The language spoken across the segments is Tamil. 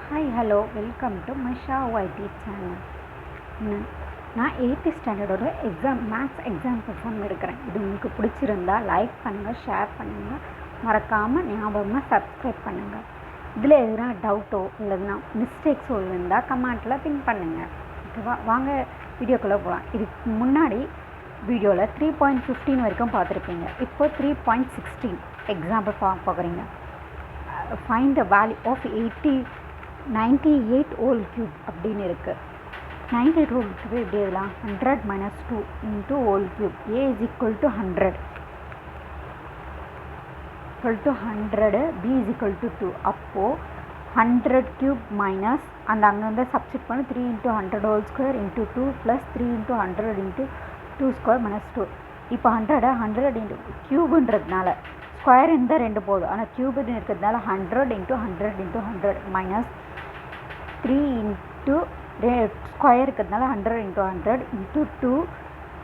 Hi hello welcome to Masha YT channel. நான் 8th ஸ்டாண்டர்டோட மேத்ஸ் எக்ஸாம் பெர்ஃபார்ம் எடுக்கிறேன். இது உங்களுக்கு பிடிச்சிருந்தா லைக் பண்ணுங்கள், ஷேர் பண்ணுங்கள், மறக்காமல் ஞாபகமாக சப்ஸ்கிரைப் பண்ணுங்கள். இதில் எதுனா டவுட்டோ இல்லைன்னா மிஸ்டேக்ஸோ இருந்தால் கமெண்ட்டில் பின் பண்ணுங்கள். ஓகேவா? வாங்க வீடியோக்குள்ளே போகலாம். இதுக்கு முன்னாடி வீடியோவில் 3.15 வரைக்கும் பார்த்துருப்பீங்க. இப்போ 3.16 எக்ஸாம்பிள் பார்க்குறீங்க. Find the value of 98 whole cube அப்படின்னு இருக்குது. 98 ஹோல் கியூப் எப்படி எழுதலாம்? 100 - 2 into whole cube. A is equal to 100, B is equal to 2. அப்போது 100 கியூப் மைனஸ் அந்த அங்கே சப்ஸ்டிட் பண்ணி 3 into 100 whole square into 2 + 3 into 100 into 2 square -2. இப்போ 100 into கியூபுன்றதுனால ஸ்கொயர் இருந்தால் 2 போதும், ஆனால் கியூபுன்னு இருக்கிறதுனால 100 into 100 into 100 minus 3 into square இருக்கிறதுனால 100 into 100 into 2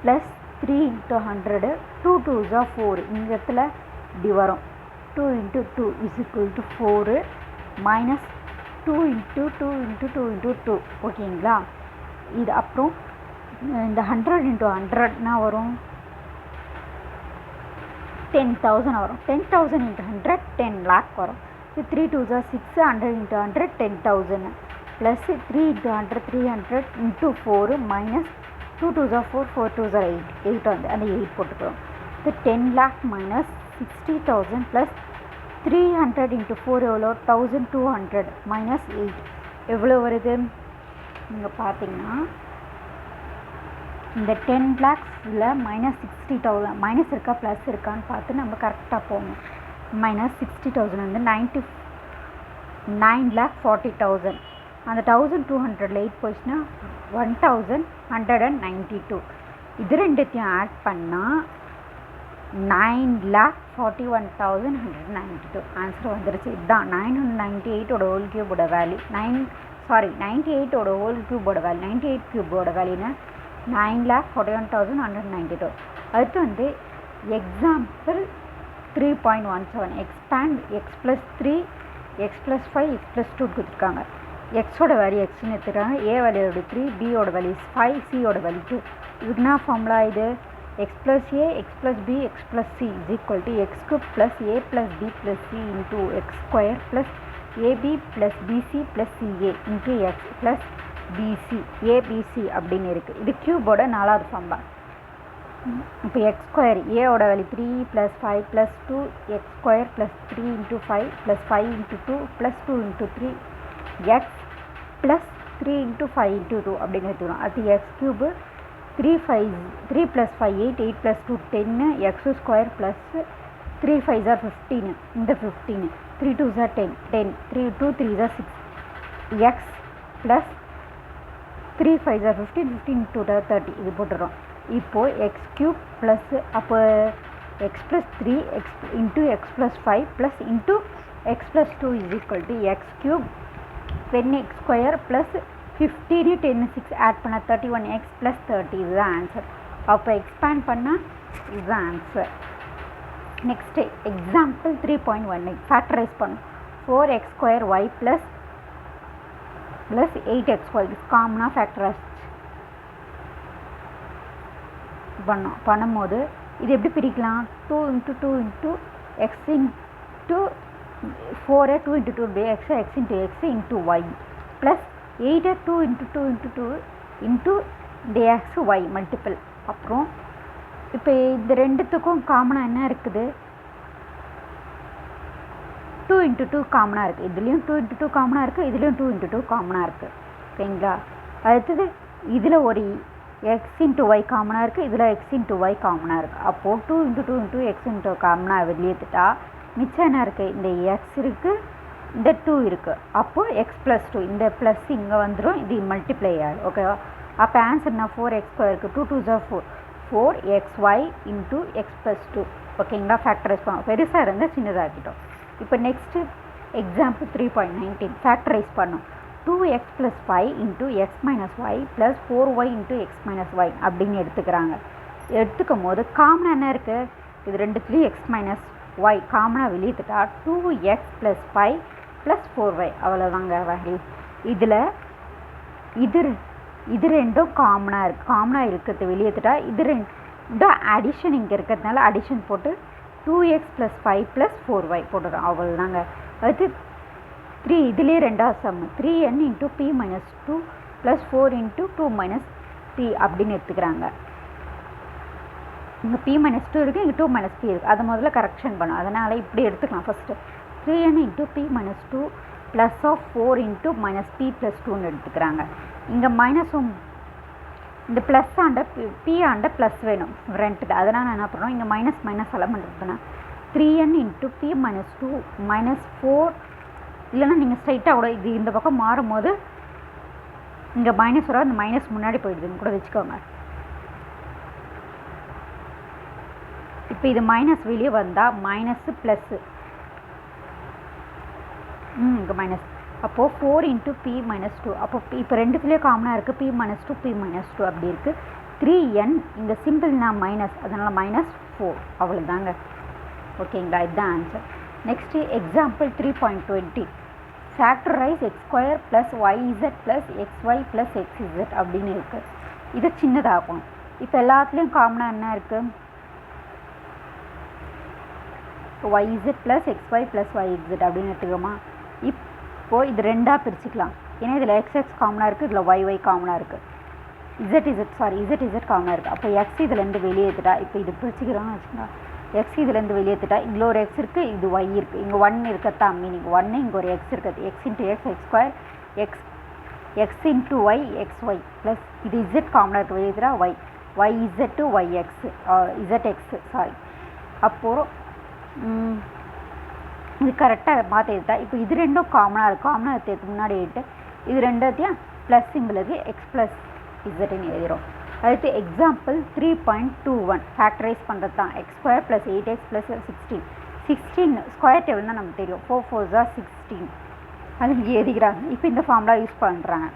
plus 3 into 100. 2 2s are 4. இந்த இடத்துல இப்படி வரும். 2 into 2 is equal to 4 minus 2 into 2 into 2 into 2. ஓகேங்களா? இது அப்புறம் இந்த 100 into 100னா வரும் 10,000 வரும். 10,000 into 100 10 lakh வரும். 3 2s are 6, 100 into 100 10,000 plus 3 into 100 300 into 4 minus 2 2s are 4, 4 2s are 8. 8 வந்து அந்த 8 போட்டுக்கிறோம். இது 10 lakh minus 60,000 plus 300 into 4 எவ்வளோ? 1200 minus 8 எவ்வளோ வருது? நீங்கள் பார்த்தீங்கன்னா இந்த 10 lakhஸில் -60,000 மைனஸ் இருக்கா ப்ளஸ் இருக்கான்னு பார்த்து நம்ம கரெக்டாக போகணும். -60,000 வந்து 9,40,000. அந்த 1200 8 போச்சுன்னா 1,192. இது ரெண்டுத்தையும் ஆட் பண்ணால் 9,41,192 ஆன்சர் வந்துருச்சு. இதுதான் 998ஓட ஹோல் கியூபோட வேல்யூ. 98ஓட ஹோல் கியூபோட வேல்யூ 98 கியூபோட வேல்யூன்னு 9,41,192. அடுத்து வந்து example 3.17 expand x + 3 x + 5 x + 2 கொடுத்துருக்காங்க. எக்ஸோட வேல்யூ எக்ஸ்ன்னு எடுத்துக்கிறாங்க, ஏ வேல்யூட 3, பியோட வேல்யூ 5, சியோட வேல்யூ 2. இதுக்கு என்ன ஃபார்முலா? இது x + a x + b x + c is equal to x cube plus a plus b plus c into x square plus ab plus bc plus ca into x plus bc abc அப்படின்னு இருக்குது. இது கியூபோட 4வது ஃபார்முலா. இப்போ எக்ஸ் ஸ்கொயர் ஏவோட value 3 + 5 + 2 x square plus 3 into 5 plus 5 into 2 plus 2 into 3 x plus 3 into 5 into 2 அப்படின்னு எடுத்துக்கிறோம். அது X cube 3 + 5 8, 8 + 2 10, x square plus 3 5s are 15, இந்த 15, 3 2s are 10, 10, 3 2 3s are 6, x plus 3 5s are 15, 15 2 30 இது போட்டுறோம். இப்போது எக்ஸ் கியூப் ப்ளஸ் அப்போ X + 3 x into x + 5 plus into x + 2 is equal to x cube 10x square plus 15 10 6 add பண்ண 31x plus 30. இதுதான் ஆன்சர். அப்போ எக்ஸ்பேண்ட் பண்ணால் இதுதான் ஆன்சர். நெக்ஸ்ட்டு எக்ஸாம்பிள் 3.18 ஃபேக்டரைஸ் பண்ணும். 4x² y plus 8xy காமனாக ஃபேக்டரைஸ் பண்ணும்போது இது எப்படி பிரிக்கலாம்? 2 into 2 into x into 4 2 into 2 x x into x into y plus 8 2 into 2 into 2 into the x y multiple. அப்புறம் இப்போ இந்த ரெண்டுத்துக்கும் காமனாக என்ன இருக்குது? 2 into 2 காமனாக இருக்குது. இதுலேயும் 2 into 2 காமனாக இருக்குது, இதுலேயும் 2 into 2 காமனாக இருக்குது. ஓகேங்களா? அடுத்தது இதில் ஒரு x into y காமனாக இருக்குது, இதில் x into y காமனாக இருக்குது. அப்போது 2 into 2 into x into காமனாக வெளியேற்றுட்டா மிச்சம் என்ன இருக்குது? இந்த x இருக்குது, இந்த 2 இருக்குது. அப்போது x + 2 இந்த ப்ளஸ் இங்கே வந்துடும், இது மல்டிப்ளை ஆகும். ஓகேவா? அப்போ ஆன்சர்னா 4x² இருக்குது. 2 2s are 4, 4xy into x + 2. ஓகேங்களா? ஃபேக்டரைஸ் பண்ணுவோம். பெருசாக இருந்தால் சின்னதாகிட்டோம். இப்போ நெக்ஸ்ட்டு எக்ஸாம்பிள் 3.19 ஃபேக்டரைஸ் பண்ணோம். 2x + 5 into x - y plus 4y into x - y அப்படின்னு எடுத்துக்கிறாங்க. எடுத்துக்கும் போது காமனாக என்ன இருக்குது? இது ரெண்டுத்துலேயும் x - y காமனாக வெளியேற்றுட்டா 2x + 5 ப்ளஸ் 4y அவ்வளோதாங்க வேல்யூ. இதில் இது ரெண்டும் காமனாக இருக்கிறது வெளியேற்றுட்டா இது ரெண்டும் அடிஷன் இங்கே இருக்கிறதுனால அடிஷன் போட்டு 2x + 5 + 4y போட்டுடும் அவ்வளோதாங்க. அடுத்து 3 இதுலேயே ரெண்டாவது சம் 3n × p - 2 + 4 × 2 - p அப்படின்னு எடுத்துக்கிறாங்க. இங்கே p - 2 இருக்குது, இங்கே 2 - p இருக்குது. அதை முதல்ல கரெக்ஷன் பண்ணும். அதனால் இப்படி எடுத்துக்கலாம். ஃபஸ்ட்டு 3n × p - 2 + 4 × - p + 2ன்னு எடுத்துக்கிறாங்க. இங்கே மைனஸும் இந்த ப்ளஸ் ஆண்ட பி ஆண்ட ப்ளஸ் வேணும் ரெண்டுக்கு. அதனால் நான் என்ன பண்ணுறோம், இங்கே மைனஸ் எல்லாம் பண்ணுறதுனா 3n × p - 2 - 4 இல்லைன்னா நீங்கள் ஸ்ட்ரைட்டாக கூட இது இந்த பக்கம் மாறும்போது இங்கே மைனஸ் வரும், அந்த மைனஸ் முன்னாடி போயிடுதுன்னு கூட வச்சுக்கோங்க. இப்போ இது மைனஸ் வெளியே வந்தால் மைனஸு ப்ளஸ்ஸு இங்கே மைனஸ். அப்போது 4 × p - 2 அப்போ இப்போ ரெண்டுத்துலேயே காமனாக இருக்குது p - 2 p - 2 அப்படி இருக்குது. 3n இங்கே சிம்பிள்னா மைனஸ், அதனால் -4 அவ்வளோதாங்க. ஓகேங்களா, இதுதான் answer. Next example 3.20 factorise x² + yz + xy + xz அப்படின்னு இருக்குது. இதை சின்னதாகணும். இப்போ எல்லாத்துலேயும் காமனாக என்ன இருக்குது, yz + xy + yz அப்படின்னு எடுத்துக்கோமா. இப்போது இது ரெண்டாக பிரிச்சுக்கலாம். ஏன்னா இதில் xx காமனாக இருக்குது, இதில் yy காமனாக இருக்குது, zz காமனாக இருக்குது. அப்போ x இதுலேருந்து வெளியேற்றுட்டா, இப்போ இது பிரிச்சுக்கிறோன்னு வச்சுக்கோங்க. x இதுலேருந்து வெளியேற்றுட்டா இதில் ஒரு x இருக்குது, இது y இருக்குது, இங்கே 1 இருக்கத்தான் மீனிங் 1, இங்கே ஒரு x இருக்குது, x × x x² x × y xy plus இது z காமனாக இருக்குது, வெளியேற்றுட்டா yz to yx zx sorry. அப்போது இது கரெக்டாக மாற்றிட்டா. இப்போ இது ரெண்டும் காமனாக இருக்குது, காமனாக இருக்கிறதுக்கு முன்னாடி எடுத்து இது ரெண்டாத்தையும் ப்ளஸ் சிம்பிள் இருக்குது, x + zன்னு எழுதிடும். அடுத்து எக்ஸாம்பிள் 3.21 ஃபேக்டரைஸ் பண்ணுறது தான். x² + 8x + 16 ஸ்கொயர் டேபிள் தான் நமக்கு தெரியும். 4 4s are 16 அது இங்கே எழுதிக்கிறாங்க. இப்போ இந்த ஃபார்முலா யூஸ் பண்ணுறாங்க.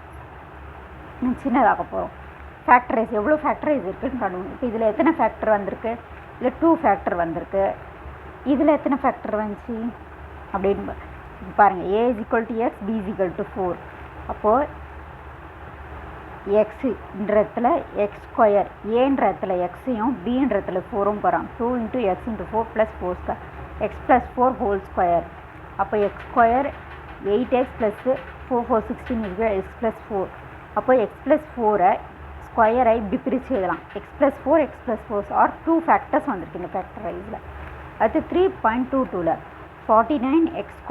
சின்னதாக போகிறோம். ஃபேக்டரைஸ் எவ்வளோ ஃபேக்டரைஸ் இருக்குதுன்னு காணுவோம். இப்போ இதில் எத்தனை ஃபேக்டர் வந்திருக்கு, இதில் 2 ஃபேக்டர் வந்திருக்கு, இதில் எத்தனை ஃபேக்டர் வந்துச்சு அப்படின்னு பாருங்கள். a = x, b = 4. அப்போது எக்ஸுன்ற இடத்துல x², ஏன்ற இடத்துல எக்ஸையும் பின்ற இடத்துல 4ம் போகிறோம். 2 × x × 4 + 4² x + 4 ஹோல் ஸ்கொயர். அப்போ x² 8x + 4 4 16 x + 4. அப்போ x + 4 ஸ்கொயரை இப்படி பிரித்து எழுதலாம். x + 4 x + 4 ஆர் 2 ஃபேக்டர்ஸ் வந்திருக்கு இந்த ஃபேக்டரைஸில். அடுத்து 3.22ல் 49x²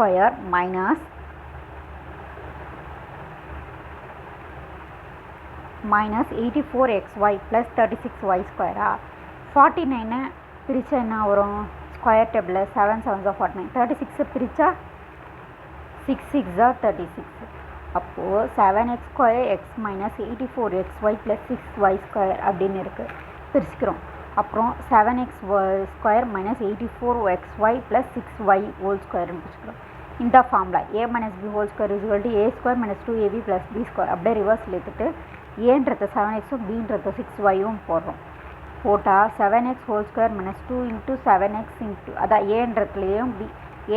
-84xy + 36y². 49 பிரித்தா என்ன வரும், ஸ்கொயர் டேபிளில் 7 7s are 49. 36 பிரித்தா 6 6s are 36. அப்போது 7x² x -84xy + 6y² அப்படின்னு இருக்குது, பிரிச்சுக்கிறோம். அப்புறம் 7x² -84xy + 6y ஹோல் ஸ்கொயர்னு பிரிச்சுக்கிறோம். இந்த formula a - b whole square = a² - 2ab + b². அப்படியே ரிவர்ஸில் எடுத்துகிட்டு ஏன்றத 7xம் bன்றத 6yயும் போடுறோம். போட்டால் 7x ஹோல் ஸ்கொயர் -2 × 7x அதான் ஏன்றதுலேயும்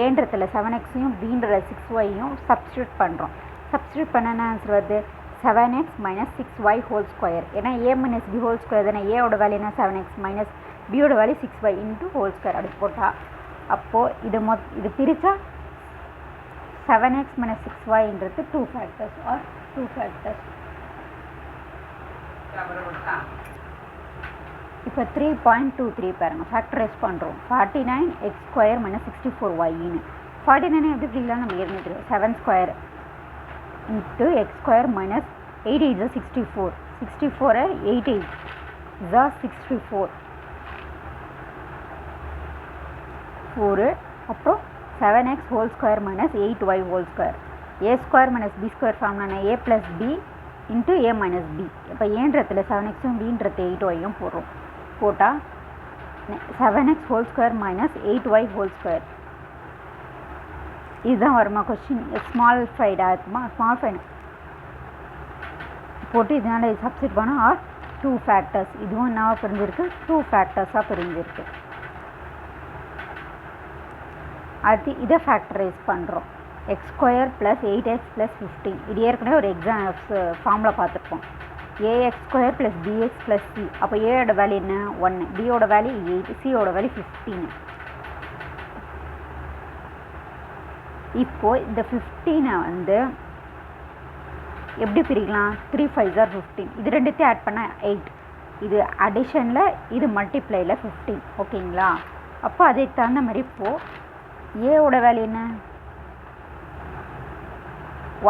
ஏன்றத்தில் 7xையும் bன்ற 6yயும் சப்ஸ்டியூட் பண்ணுறோம். சப்ஸ்டியூட் பண்ண என்ன ஆன்சர் வருது, 7x - 6y ஹோல் ஸ்கொயர். ஏன்னா a - b ஹோல் ஸ்கொயர் தானே, ஏவோட வேல்யூ என்ன 7x பியோட வேல்யூ 6y × ஹோல் ஸ்கொயர் அப்படி போட்டால். அப்போது இது பிரித்தா 7x - 6yன்றது 2 ஃபேக்டர்ஸ் ஆர் 2 ஃபேக்டர்ஸ். இப்போ 3.23 பாருங்கள், ஃபேக்டரைஸ் பண்ணுறோம். 49x² - 64yன்னு 49 எப்படி பிரிக்கலாம் நம்ம ஏற்கனவே தெரியும். 7² × x² - 8 8s are 64. 64 8 8s are 64 4. அப்புறம் 7x whole square - 8y whole square. a² - b² ஃபார்ம்னா a + b × a - b. இப்போ ஏன்றத்தில் 7xம் bன்றது 8yயும் போடுறோம். போட்டால் 7x whole square - 8y whole square. இதுதான் வருமா கொஸ்டின். ஸ்மால் ஃபைடாக இருக்குமா, ஸ்மால் ஃபைட் போட்டு இதனால் சப்ஸ்டிட் பண்ணால் ஆர் 2 ஃபேக்டர்ஸ். இதுவும் என்னவா பிரிஞ்சிருக்கு, 2 ஃபேக்டர்ஸாக பிரிஞ்சிருக்கு. அடுத்து இதை ஃபேக்டரைஸ் பண்ணுறோம். X square plus 8x plus 15. இது ஏற்கனவே ஒரு ஃபார்முலா பார்த்துருப்போம். A X square plus B X plus C. அப்போ ஏயோட வேல்யூ என்ன 1, பியோட வேல்யூ 8, சியோட வேல்யூ 15. இப்போது இந்த 15 வந்து எப்படி பிரிக்கலாம்? 3 5s are 15. இது ரெண்டுத்தையும் ஆட் பண்ணால் 8. இது அடிஷனில், இது மல்டிப்ளையில் 15. ஓகேங்களா? அப்போ அதுக்கு தகுந்த மாதிரி இப்போது ஏவோட வேல்யூ என்ன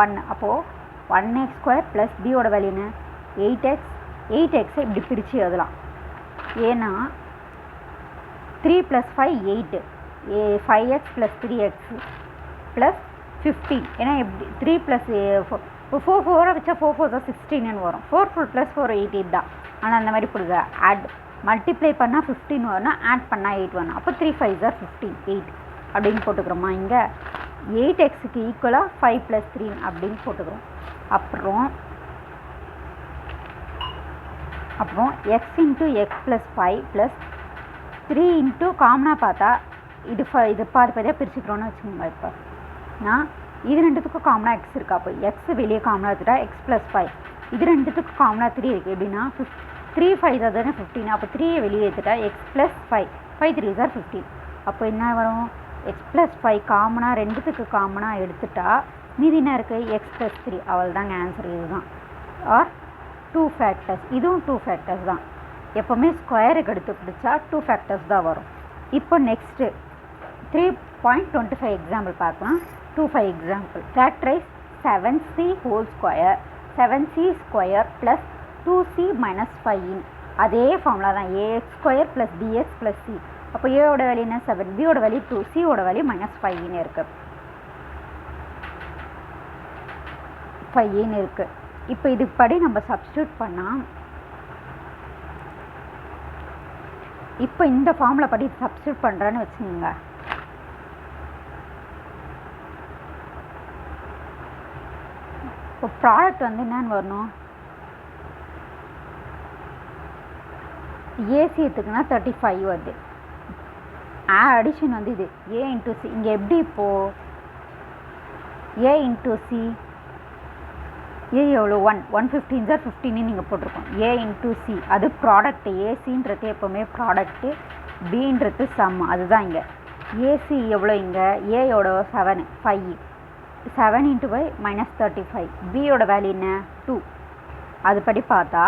1. அப்போது 1x ஸ்கொயர் ப்ளஸ் பியோட வேல்யூ என்ன 8x. 8xை இப்படி பிரித்து எழுதலாம். ஏன்னா 3 + 5 8, 5x ப்ளஸ் 3x ப்ளஸ் 15. ஏன்னா எப்படி 3 + 4 4 வச்சா 4 4 தான் 16 வரும். 4 4 + 4 18 தான். ஆனால் அந்த மாதிரி கொடுங்க. ஆட் மல்டிப்ளை பண்ணால் 15 வரணும், ஆட் பண்ணால் 8 வரணும். அப்போ 3 5s are 15, 8 அப்படின்னு போட்டுக்கிறோமா? இங்கே 8xக்கு ஈக்குவலாக 5 + 3 அப்படின்னு போட்டுக்கிறோம். அப்புறம் x × x + 5 + 3 × காமனாக பார்த்தா இது பாதி பாதியாக பிரிச்சுக்கிறோன்னு வச்சுக்கோங்க. இப்போ நான் இது ரெண்டுத்துக்கும் காமனாக எக்ஸ் இருக்கா? அப்போ எக்ஸ் வெளியே காமனாக எடுத்துட்டா எக்ஸ் ப்ளஸ் 5. இது ரெண்டுத்துக்கும் காமனாக 3 இருக்குது. எப்படின்னா 3 5 தானே 15. அப்போ 3 வெளியே எடுத்துட்டா எக்ஸ் ப்ளஸ் 5, 5 3s are 15. அப்போ என்ன வரும்? எக்ஸ் ப்ளஸ் 5 காமனாக ரெண்டுத்துக்கு காமனாக எடுத்துட்டா மீதி என்ன இருக்குது? X plus 3. அவள் தாங்க ஆன்சர். இதுதான். Are 2 factors. இதுவும் 2 ஃபேக்டர்ஸ் தான். எப்போவுமே ஸ்கொயருக்கு எடுத்து பிடிச்சா 2 ஃபேக்டர்ஸ் தான் வரும். இப்போ நெக்ஸ்ட்டு 3.25 எக்ஸாம்பிள் பார்க்கலாம். 25 example. Factorise 7c whole square 7c square plus 2c minus 5. அதே ஃபார்முலா தான். A X square plus B X plus C. அப்போ ஏவோட வேல்யூ என்ன 7, பியோட வேல்யூ 2, சியோட வேல்யூ -5 இருக்குது. 5 இருக்குது. இப்போ இதுக்கு படி நம்ம சப்ஸ்டியூட் பண்ணால், இப்போ இந்த ஃபார்முலா படி சப்ஸ்டியூட் பண்ணுறேன்னு வச்சுக்கோங்க. இப்போ ப்ராடக்ட் வந்து என்னன்னு வரணும்? ஏசி எடுத்துக்குன்னா 35 வருது. அடிஷன் வந்து இது ஏ இன்ட்டு சி. இங்கே எப்படி இப்போது ஏ இன்ட்டு சி ஏ எவ்வளோ 1 115s are 15 நீங்கள் போட்டிருக்கோம். ஏ இன்ட்டு சி அது ப்ராடக்ட்டு. ஏசின்றது எப்போவுமே ப்ராடக்ட்டு, பின்றது சம். அதுதான் இங்கே ஏசி எவ்வளோ? இங்கே ஏயோட 7 5 7 × y -35. பியோட வேல்யூ என்ன 2. அதுபடி பார்த்தா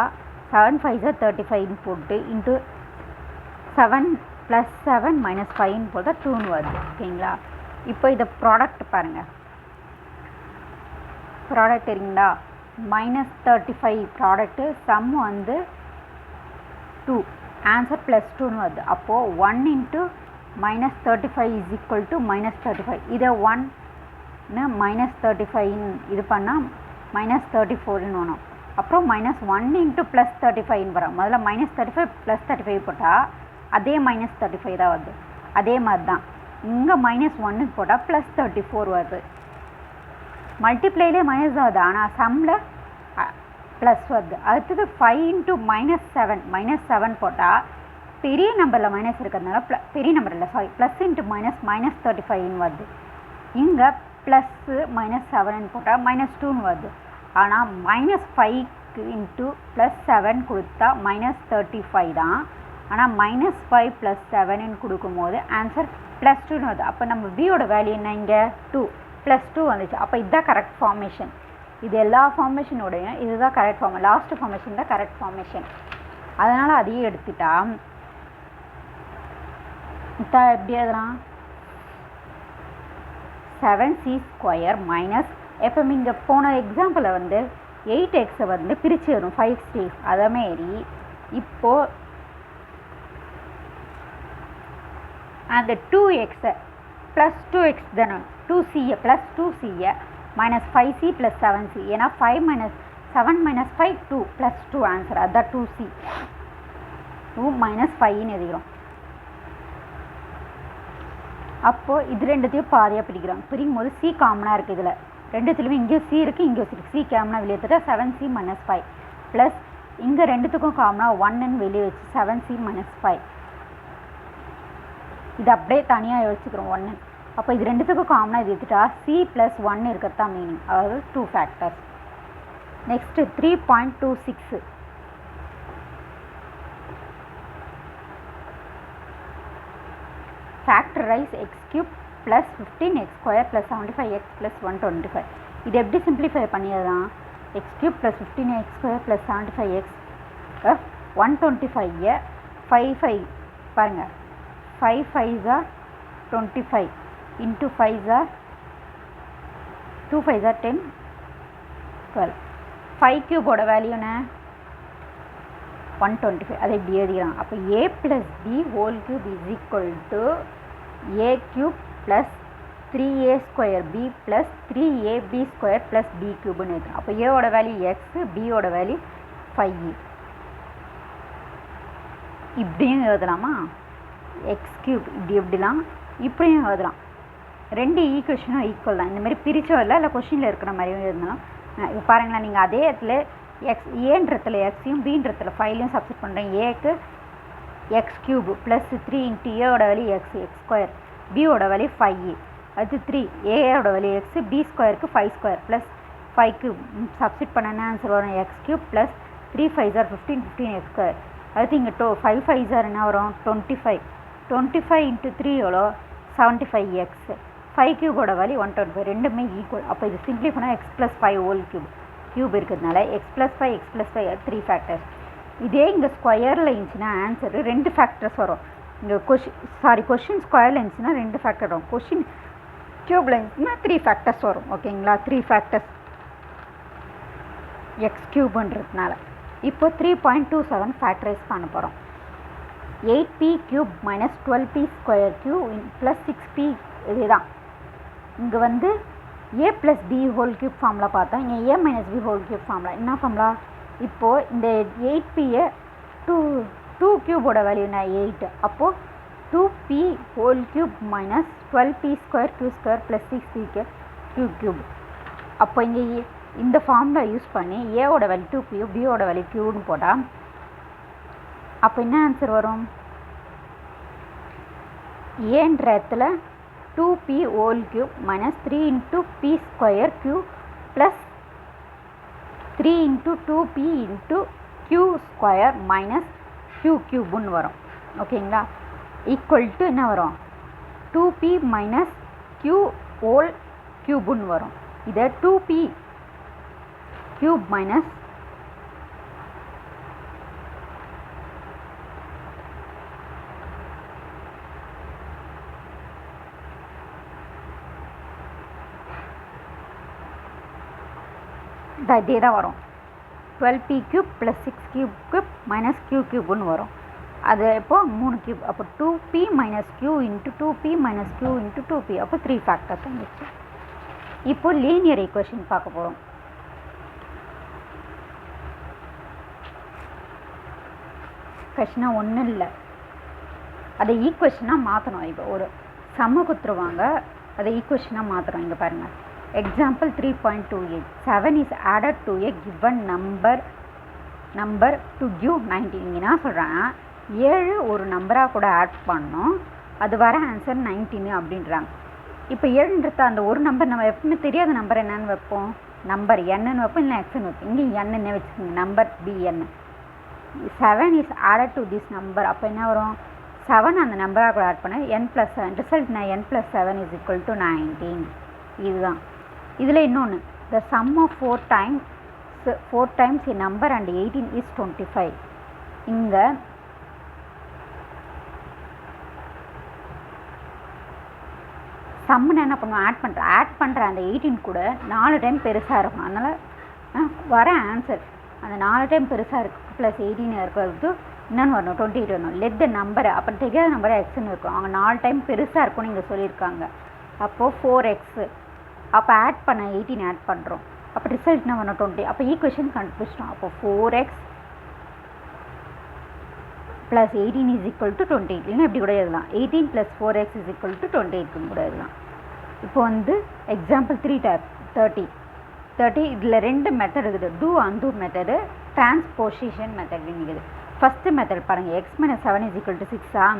7 5s are 35 போட்டு இன்ட்டு 7 + 7 - 5 போட்டால் 2 வருது. ஓகேங்களா? இப்போ இதை ப்ராடக்ட் பாருங்கள். ப்ராடக்ட் தெரியுங்களா? -35 ப்ராடக்ட்டு, சம் வந்து 2, ஆன்சர் +2 வருது. அப்போது 1 × -35 = -35. இதை 1 -35 இது பண்ணால் -34 வரும். அப்புறம் -1 × +35 வரும். முதல்ல -35 +35 போட்டால் அதே -35 தான் வருது. அதே மாதிரி தான் இங்கே -1 போட்டால் +34 வருது. மல்டிப்ளைலே மைனஸ் தான் வருது, ஆனால் சம்மில் ப்ளஸ் வருது. அடுத்தது 5 × -7 போட்டால் பெரிய நம்பரில் மைனஸ் இருக்கிறதுனால பெரிய நம்பர் இல்லை, சாரி, ப்ளஸ் இன்ட்டு மைனஸ் -35 வருது. இங்கே ப்ளஸ்ஸு -7 போட்டால் -2 வருது. ஆனால் -5 × +7 கொடுத்தா -35 தான். ஆனால் -5 + 7 கொடுக்கும்போது ஆன்சர் +2 வருது. அப்போ நம்ம பியோட வேல்யூ என்ன? இங்கே 2 +2 வந்துச்சு. அப்போ இதுதான் கரெக்ட் ஃபார்மேஷன். இது எல்லா ஃபார்மேஷனோடையும் இதுதான் கரெக்ட் ஃபார்ம். லாஸ்ட் ஃபார்மேஷன் தான் கரெக்ட் ஃபார்மேஷன். அதனால் அதையே எடுத்துட்டா எப்படி எழுதலாம்? 7c ஸ்கொயர் மைனஸ், எப்போ இங்கே போன எக்ஸாம்பிளில் வந்து 8x வந்து பிரித்து வரும் 5 ஸ்டேஸ். அதேமாரி இப்போது அந்த 2x ப்ளஸ் 2x தானே 2c plus 2c -5c + 7c. ஏன்னா 5 - 7 - 5 2 + 2 ஆன்சர். அதுதான் 2c. 2 - 5 எழுதிக்கிறோம். அப்போது இது ரெண்டுத்தையும் பாதியாக பிரிக்கிறோம். பிரிக்கும் போது சி காமனாக இருக்குது. இதில் ரெண்டுத்துலையுமே இங்கேயும் சி இருக்குது, இங்கேயும் சி இருக்குது. சி காமனாக வெளியே எடுத்துட்டா 7c - 5 ப்ளஸ் இங்கே ரெண்டுத்துக்கும் காமனாக 1ன்னு வெளியே வச்சு 7c - 5. இது அப்படியே தனியாக யோசிச்சுக்கிறோம். 1 அப்போ இது ரெண்டுத்துக்கும் காமனாக இது எடுத்துட்டா c + 1 இருக்கிறதான் மீனிங், அதாவது 2 factors. Next 3.26 factorize x³ plus 15x² plus 75x plus 125. இது எப்படி simplify பண்ணியதான் x³ plus 15x² plus 75x 125 5 பாருங்கள் 5 5s are 25 into 5s are 2 5s are 10 12 5 cube value என்ன 125. அதை இப்படி எழுதிக்கலாம். அப்போ a plus b whole cube is equal to a cube plus 3a square b plus 3ab square plus b cube ன்னு எழுதலாம். அப்போ a ஓட வேல்யூ x, b ஓட வேல்யூ 5. இப்படியும் எழுதலாமா, x cube இப்படி எப்படிலாம் இப்படியும் எழுதலாம். ரெண்டு ஈக்குவேஷனும் ஈக்குவல் தான். இந்த மாதிரி பிரிச்சோ இல்லை கொஷினில் இருக்கிற மாதிரியும் எழுதலாம். இப்போ பாருங்களேன், நீங்கள் அதே இடத்துல எக்ஸ் ஏன்றத்தில் எக்ஸையும் பீன்றத்தில் 5லையும் சப்ஸ்டிட் பண்ணுறேன். ஏக்கு எக்ஸ் கியூப் ப்ளஸ் 3 இன்ட்டு ஏவோட வேல்யூ x² பியோட வேல்யூ 5, அது 3 ஏயோட வேல்யூ x, b ஸ்கொயருக்கு 5² ப்ளஸ் 5 கியூப் சப்ஸ்டிட் பண்ண ஆன்சர் வரும் x³ plus 3 5s are 15 15x². அடுத்து இங்கே 5 5s are என்ன வரும் 25 25 இன்ட்டு 3 எவ்வளோ 75x 5 கியூபோட வேல்யூ 125. ரெண்டுமே ஈக்குவல். அப்போ இது சிம்பிளி பண்ணால் x + 5 ஹோல் கியூப் இருக்கிறதுனால x + 5 x + 5 3 ஃபேக்டர்ஸ். இதே இங்கே ஸ்கொயரில் இருந்துச்சுன்னா ஆன்சரு 2 ஃபேக்டர்ஸ் வரும். இங்கே கொஷின் ஸ்கொயரில் இருந்துச்சுன்னா 2 ஃபேக்டர் வரும். கொஷின் கியூபில் இருந்துச்சுன்னா 3 ஃபேக்டர்ஸ் வரும். ஓகேங்களா, 3 ஃபேக்டர்ஸ் x³ இப்போ 3.27 ஃபேக்டரைஸ் பண்ண போகிறோம். 8p³ minus 12p² plus 6p இதுதான். இங்கே வந்து a plus b whole cube formula பார்த்தோம். இங்கே a minus b whole cube formula என்ன ஃபார்முலா? இப்போது இந்த 8p-யை 2 கியூபோட வேல்யூ என்ன 8. அப்போது 2p whole cube minus 12p² q² plus 6p q³ அப்போ இங்கே இந்த ஃபார்முலா யூஸ் பண்ணி ஏவோட வேல்யூ 2p பியோட வேல்யூ q போட்டால் அப்போ என்ன ஆன்சர் வரும்? ஏன்ற இடத்துல 2p whole cube minus 3 into p² q plus 3 into 2p into q² minus q³ வரும். ஓகேங்களா, ஈக்குவல் டு என்ன வரும் 2p minus q whole cube வரும். இதை 2p cube minus இதே தான் வரும் 12p³ plus 6p³ minus q³ வரும். அது இப்போது 3 கியூப். அப்போ 2p minus q into 2p minus q into 2p அப்போ 3 ஃபேக்டர்ஸ் வந்துச்சு. இப்போ லீனியர் ஈக்குவேஷன் பார்க்க போகிறோம். கொஷனாக ஒன்றும் இல்லை, அதை ஈக்குவேஷனாக மாற்றணும். இப்போ ஒரு சம்ம குத்துருவாங்க, அதை ஈக்குவேஷனாக மாற்றுறோம். இங்கே பாருங்கள், example 3.28 7 is added to a given number to give 19. இங்கே நான் சொல்கிறேன் 7 ஒரு நம்பராக கூட ஆட் பண்ணோம், அது வர ஆன்சர் 19 அப்படின்றாங்க. இப்போ 7ன்றது அந்த ஒரு நம்பர் நம்ம எப்பவுமே தெரியாத நம்பர் என்னன்னு வைப்போம், நம்பர் என்னன்னு வைப்போம், இல்லை எக்ஸ்ன்னு வைப்போம். இங்கே என்னன்னு வச்சுக்கோங்க, number bn. 7 is added to this number. அப்போ என்ன வரும் 7 அந்த நம்பராக கூட ஆட் பண்ண n + 7 result n + 7 is equal to 19. இதுதான். இதில் இன்னொன்று, the sum of 4 times a number and 18 is 25. இங்கே சம்முன்னு என்ன பண்ணுவோம், ஆட் பண்ணுற அந்த 18 கூட 4 டைம் பெருசாக இருக்கும். அதனால் வர ஆன்சர் அந்த 4 டைம் பெருசாக இருக்குது ப்ளஸ் 18 இருக்கிறது என்னென்னு வரணும் 28 வரணும். லெட் த நம்பர், அப்போ தெரியாத நம்பரை எக்ஸ்ன்னு இருக்கும். அவங்க 4 டைம் பெருசாக இருக்கும்னு இங்கே சொல்லியிருக்காங்க. அப்போது 4x, அப்போ ஆட் பண்ண 18 ஆட் பண்ணுறோம். அப்போ ரிசல்ட் என்ன வரணும் 20. அப்போ ஈக்குவேஷன் கண்டுபிடிச்சிட்டோம். அப்போ 4x plus 18 is equal to 28. இல்லைன்னா எப்படி கூட எழுதலாம், 18 + 4x is equal to 28 கூட எழுதலாம். இப்போ வந்து எக்ஸாம்பிள் 30 இதில் 2 மெத்தட் இருக்குது, do undo method, transposition method இருக்குது. ஃபஸ்ட்டு மெத்தட் பாருங்கள், x - 7 is equal to 6.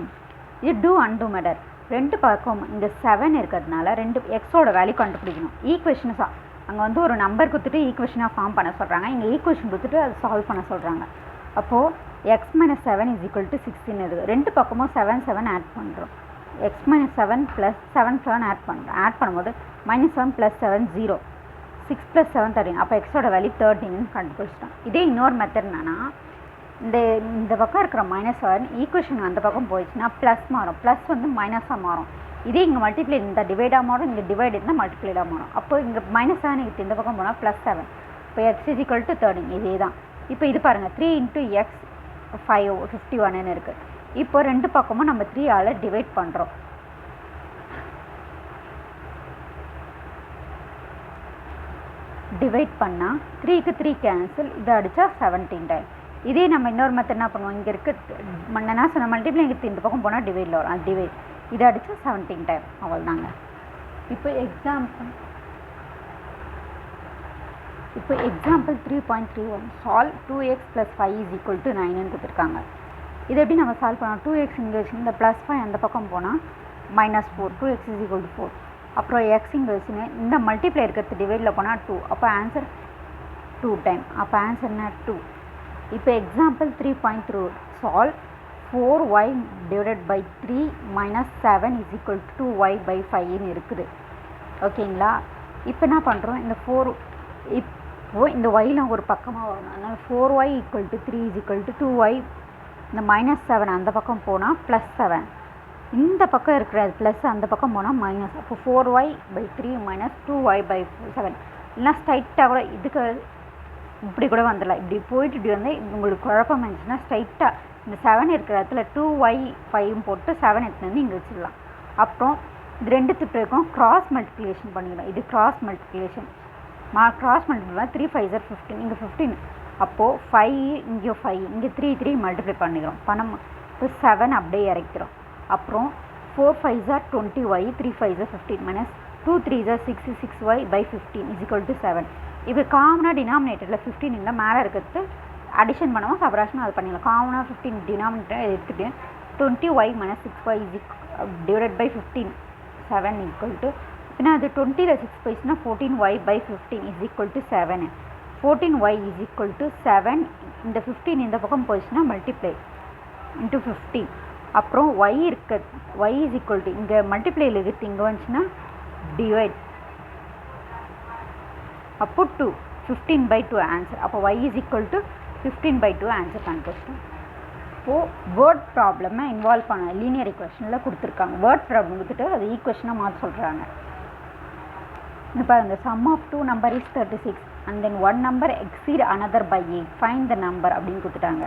இது டூ அன்டூ மெத்தட். ரெண்டு பக்கம் இங்கே 7 இருக்கிறதுனால ரெண்டு எக்ஸோட வேல்யூ கண்டுபிடிக்கணும். ஈக்குவேஷன்ஸாக அங்கே வந்து ஒரு நம்பர் கொடுத்துட்டு ஈக்குவேஷனாக ஃபார்ம் பண்ண சொல்கிறாங்க, இங்கே ஈக்குவேஷன் கொடுத்துட்டு அது சால்வ் பண்ண சொல்கிறாங்க. அப்போது X minus 7 is equal to 16 இருக்குது. ரெண்டு பக்கமும் 7 ஆட் பண்ணுறோம். எக்ஸ் மைனஸ் 7 ப்ளஸ் 7 ஆட் பண்ணுறோம். ஆட் பண்ணும்போது -7 + 7 0, 6 + 7 13. அப்போ எக்ஸோட வேல்யூ 13 கண்டுபிடிச்சிட்டோம். இதே இன்னொரு மெத்தட் என்னன்னா, இந்த பக்கம் இருக்கிற -7 ஈக்குவேஷன் அந்த பக்கம் போயிடுச்சுன்னா ப்ளஸ் மாறும், ப்ளஸ் வந்து மைனஸாக மாறும். இதே இங்கே மல்டிப்ளை இந்த டிவைடாக மாறும், இங்கே டிவைட் இருந்தால் மல்டிப்ளைடாக மாறும். அப்போ இங்கே -7 இந்த பக்கம் போனால் +7. இப்போ எக்ஸ் இஸ் ஈக்குவல் டு 13. இதே தான். இப்போ இது பாருங்கள், 3 × x 5 51 இருக்குது. இப்போ ரெண்டு பக்கமும் நம்ம 3ஆல் டிவைட் பண்ணுறோம். டிவைட் பண்ணால் 3க்கு 3 கேன்சல், இதை அடித்தா 17 டைம். இதே நம்ம இன்னொரு மெத்தட் என்ன பண்ணுவோம், இங்கே இருக்க நான் சொன்ன மல்டிப்ளை இங்கே இந்த பக்கம் போனால் டிவைடில் வரும், அது டிவைட், இதை அடித்தா 17 டைம். அவ்வளோதாங்க. இப்போ எக்ஸாம்பிள் 3.31 சால்வ் 2x + 5 = 9ன்னு கொடுத்துருக்காங்க. இதை எப்படி நம்ம சால்வ் பண்ணோம், 2x இங்கே வச்சு இந்த +5 அந்த பக்கம் போனால் -4, 2x = 4. அப்புறம் எக்ஸ் இங்கே வச்சுன்னு இந்த மல்டிப்ளை இருக்கிறது டிவைடில் போனால் 2, அப்போ ஆன்சர் 2 டைம். அப்போ ஆன்சர் என்ன 2. இப்போ எக்ஸாம்பிள் 3.3 சால்வ் 4y / 3 - 7 = 2y/5ன்னு இருக்குது. ஓகேங்களா. இப்போ என்ன பண்ணுறோம், இந்த 4 இப்போ இந்த ஒய்லாம் ஒரு பக்கமாக வரணும். அதனால் 4y = 3 = 2y, இந்த -7 அந்த பக்கம் போனால் +7, இந்த பக்கம் இருக்கிற ப்ளஸ் அந்த பக்கம் போனால் மைனஸ். அப்போ 4y/3 - 2y/7. இல்லைனா ஸ்ட்ரைட்டாக கூட இதுக்கு இப்படி கூட வந்துடலாம். இப்படி போயிட்டு இப்படி வந்து உங்களுக்கு குழப்பம் இருந்துச்சுன்னா ஸ்ட்ரைட்டாக இந்த 7 இருக்கிற இடத்துல 2y5 போட்டு 7 எடுத்து வந்து இங்கே வச்சிடலாம். அப்புறம் இது ரெண்டுத்துக்கு இருக்கும் கிராஸ் மல்டிப்ளிகேஷன் பண்ணிக்கலாம். இது கிராஸ் மல்டிப்ளிகேஷன். கிராஸ் மல்டிப்ளை 3 × 5 = 15, இங்கே 15. அப்போது 5 இங்கே 5 இங்கே 3 மல்டிப்ளை பண்ணிக்கிறோம். பணம் இப்போ 7 அப்படியே இறக்கிறோம். அப்புறம் 4 × 5 = 20y, 3 × 5 = 15 - 2 × 3 = 6, 6y/15 = 7. இப்போ காமனாக டினாமினேட்டரில் 15 இருந்தால் மேலே இருக்கிறது அடிஷன் பண்ணுவோம், சப்ராக்ஷன் அது பண்ணிடலாம். காமனாக 15 டினாமினேட்டர் எடுத்துகிட்டு 20y - 6y / 15 7 ஏன்னா அது 20ல் 6 போயிடுச்சுன்னா 14y/15 = 7. 14y = 7. இந்த 15 இந்த பக்கம் போயிடுச்சுன்னா மல்டிப்ளை × 15. அப்புறம் y = இங்கே மல்டிப்ளையில் இருக்குது, இங்கே வந்துச்சுன்னா டிவைட். அப்போ 2 15/2 ஆன்சர். அப்போ y = 15/2 ஆன்சர் கண்டுபிடிச்சிட்டோம். இப்போது வேர்ட் ப்ராப்ளமை இன்வால்வ் பண்ண லீனியர் ஈக்குவேஷனில் கொடுத்துருக்காங்க. வேர்ட் ப்ராப்ளம் கொடுத்துட்டு அது ஈக்குவேஷனாக மாற்ற சொல்கிறாங்க. இப்போ இந்த sum of 2 number is 36 and then one number exceed another by 8, find the number அப்படின்னு கொடுத்துட்டாங்க.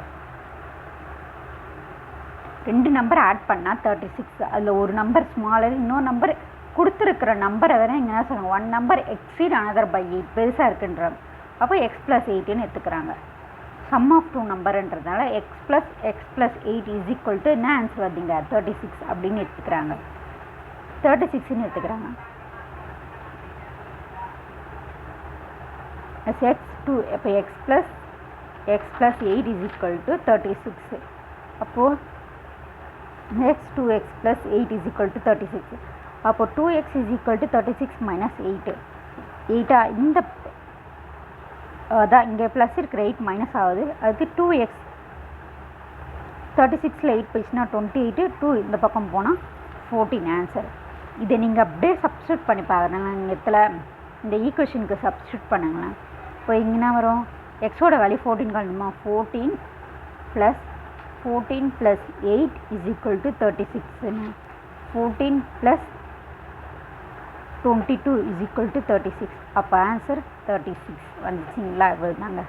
ரெண்டு நம்பர் ஆட் பண்ணால் 36, அதில் ஒரு நம்பர் ஸ்மாலர், இன்னொரு நம்பர் கொடுத்துருக்கிற நம்பரை வேறு இங்கே என்ன சொல்லுவாங்க, one number exceed another by 8 பெருசாக இருக்குன்றாங்க. அப்போ x + 8ன்னு எடுத்துக்கிறாங்க. சம் ஆஃப் 2 நம்பர்ன்றதுனால x + 8 = என்ன ஆன்சர் வருதுங்க 36 அப்படின்னு எடுத்துக்கிறாங்க. 36ன்னு எடுத்துக்கிறாங்க. x2 இப்போ x + 8 = 36. அப்போது next 2x + 8 = 36. அப்போ 2x = 36 - 8. 8 இந்த அதான் இங்கே ப்ளஸ் இருக்கிற 8 மைனஸ் ஆகுது. அதுக்கு 2x 36ல் 8 போயிடுச்சுன்னா 28, 2 இந்த பக்கம் போனால் 14 ஆன்சர். இதை நீங்கள் அப்படியே சப்ஸ்டியூட் பண்ணி பாருங்களேன். இடத்துல இந்த ஈக்குவேஷனுக்கு சப்ஸ்டியூட் பண்ணுங்களேன். இப்போ இங்கன்னா வரும் எக்ஸோட வேல்யூ 14 காணுமா, 14 + 8 = 36. 14 + 22 = 36. அப்போ ஆன்சர் 36 வந்துச்சிங்களா. இவ்வளோதாங்க.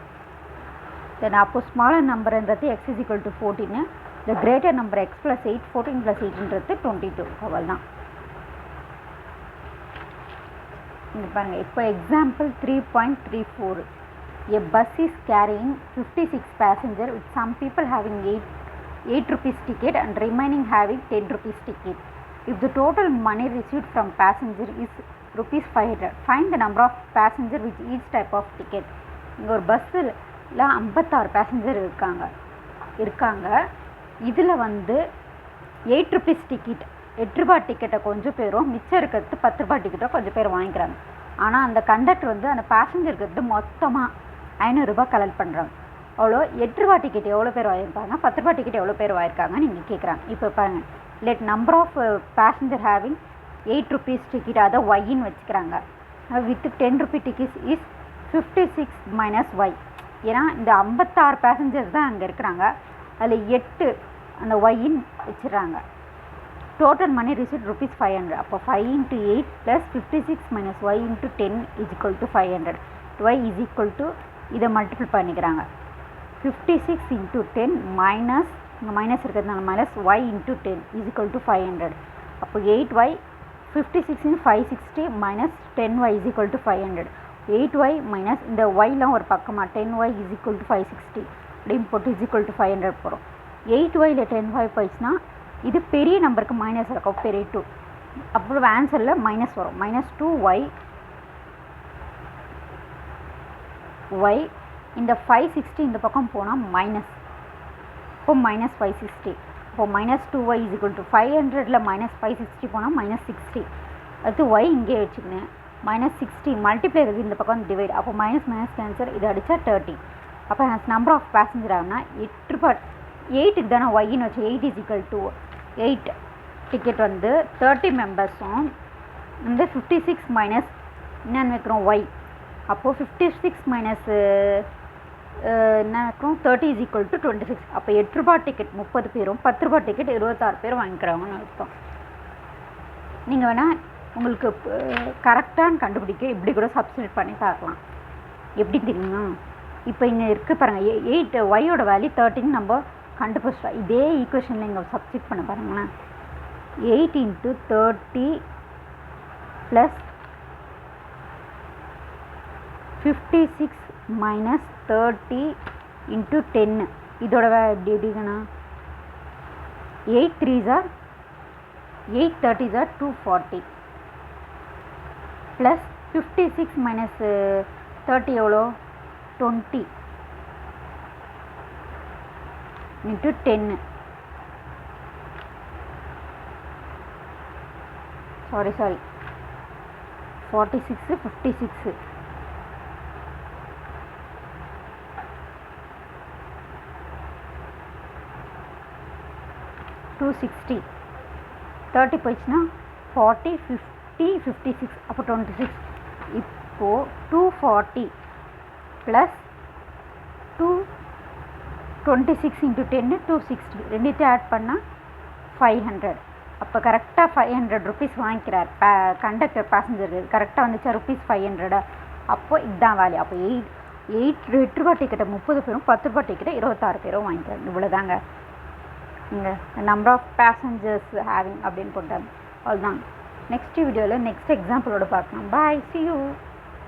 தென் அப்போ ஸ்மாலர் நம்பர்ன்றது x = 14, the greater number x + 8, 14 + 8ன்றது 22. அவ்வளோதான். இங்கே பாருங்கள். இப்போ example 3.34 a bus is carrying 56 passengers with some people having 8 rupees ticket and remaining having 10 rupees ticket. If the total money received from passenger is rupees 500, find the number of passenger with each type of ticket. இங்கே ஒரு பஸ்ஸில் 56 பேசஞ்சர் இருக்காங்க. இதில் வந்து 8 rupees டிக்கெட் 8 ரூபா டிக்கெட்டை கொஞ்சம் பேரும் மிச்சம் இருக்கிறது 10 ரூபா டிக்கெட்டை கொஞ்சம் பேர் வாங்கிக்கிறாங்க. ஆனால் அந்த கண்டக்டர் வந்து அந்த பேசஞ்சருக்கு மொத்தமாக 500 ரூபாய் கலெக்ட் பண்ணுறாங்க. அவ்வளோ 8 ரூபா டிக்கெட் எவ்வளோ பேர் வாங்கியிருப்பாங்க, 10 ரூபா டிக்கெட் எவ்வளோ பேர் வாங்கியிருக்காங்கன்னு நீங்கள் கேட்குறாங்க. இப்போ பாருங்கள், let number of passenger having 8 rupees ticket, அதை ஒய்ன்னு வச்சுக்கிறாங்க. With 10 rupee ticket is 56 minus Y. ஏன்னா இந்த 56 பேசஞ்சர் தான் அங்கே இருக்கிறாங்க, அதில் 8 அந்த ஒய்ன்னு வச்சிடறாங்க. டோட்டல் மணி ரிசீட் ₹500. அப்போ 5 into 8 plus 56 minus y into 10 is equal to 500. y is equal to இதை மல்டிபிள் பண்ணிக்கிறாங்க. 56 into 10 minus இங்கே மைனஸ் இருக்கிறதுனால minus y into 10 is equal to 500. அப்போ 8y 56 in 560 minus 10y is equal to 500. 8y minus இந்த yலாம் ஒரு பக்கமாக 10y is equal to 560 அப்படின்னு போட்டு is equal to 500 போகிறோம். 8yல 10y போயிடுச்சுன்னா இது பெரிய நம்பருக்கு மைனஸ் இருக்கும், பெரிய 2. அப்புறம் ஆன்சரில் மைனஸ் வரும், minus 2y y. இந்த 560 இந்த பக்கம் போனால் மைனஸ், இப்போ மைனஸ் 560. இப்போ minus 2y is equal to 500ல் மைனஸ் 560 போனால் மைனஸ் 60. அடுத்து y இங்கே வச்சுக்கினேன், மைனஸ் 60 மல்டிப்ளை இருக்குது இந்த பக்கம் டிவைட், அப்போ மைனஸ் மைனஸ் கேன்சர், இது அடித்தா 30. அப்போ நம்பர் ஆஃப் பேசஞ்சர் ஆகுனா 8 ரூபாய் 8க்கு தானே ஒய்ன்னு வச்சு 8 இஸ் ஈக்குவல் டு 8 டிக்கெட் வந்து 30 மெம்பர்ஸும் வந்து 56 மைனஸ் என்னென்னு வைக்கிறோம் ஒய். அப்போது 56 மைனஸ் என்ன வைக்கிறோம் 30 இஸ் ஈக்குவல் டு 26. அப்போ 8 ரூபாய் டிக்கெட் 30 பேரும், 10 ரூபாய் டிக்கெட் 26 பேரும் வாங்கிக்கிறாங்கன்னு அர்த்தம். நீங்கள் வேணால் உங்களுக்கு கரெக்டானு கண்டுபிடிக்க இப்படி கூட சப்ஸ்டிட்யூட் பண்ணி பார்க்கலாம். எப்படி தெரியுமா, இப்போ இங்கே இருக்குது பாருங்கள், 8 ஒய்யோட வேல்யூ 13 நம்ம கண்டுபிடிச்சிட்டோம். இதே ஈக்குவேஷனில் இங்கே சப்ஸ்டிட் பண்ண பாருங்களேன். 8 into 30 plus 56 minus 30 into 10 இதோட எப்படி எப்படிங்கண்ணா 8 3s are 8 30s are 240 plus 56 minus 30 எவ்வளோ 20 into 10. sorry 46 56 260 30 போயிடுச்சுன்னா 40 50 56 அப்போ 26. இப்போது 240 ப்ளஸ் 226 into 10 260 ரெண்டுத்தையும் ஆட் பண்ணால் 500. அப்போ கரெக்டாக 500 rupees வாங்கிக்கிறார் கண்டக்டர் பேசஞ்சருக்கு. கரெக்டாக வந்துச்சா ₹500. அப்போ இதுதான் வேல்யூ. அப்போ 8 ரூபா டிக்கெட்டை 30 பேரும், 10 ரூபா டிக்கெட்டை 26 பேரும் வாங்கிக்கிறாங்க. இவ்வளோதாங்க இங்கே நம்பர் ஆஃப் பேசஞ்சர்ஸ் ஹேவிங் அப்படின்னு போட்டாங்க. அவ்வளோதான். நெக்ஸ்ட் வீடியோவில் நெக்ஸ்ட் எக்ஸாம்பிளோட பார்க்கலாம். பாய், see you.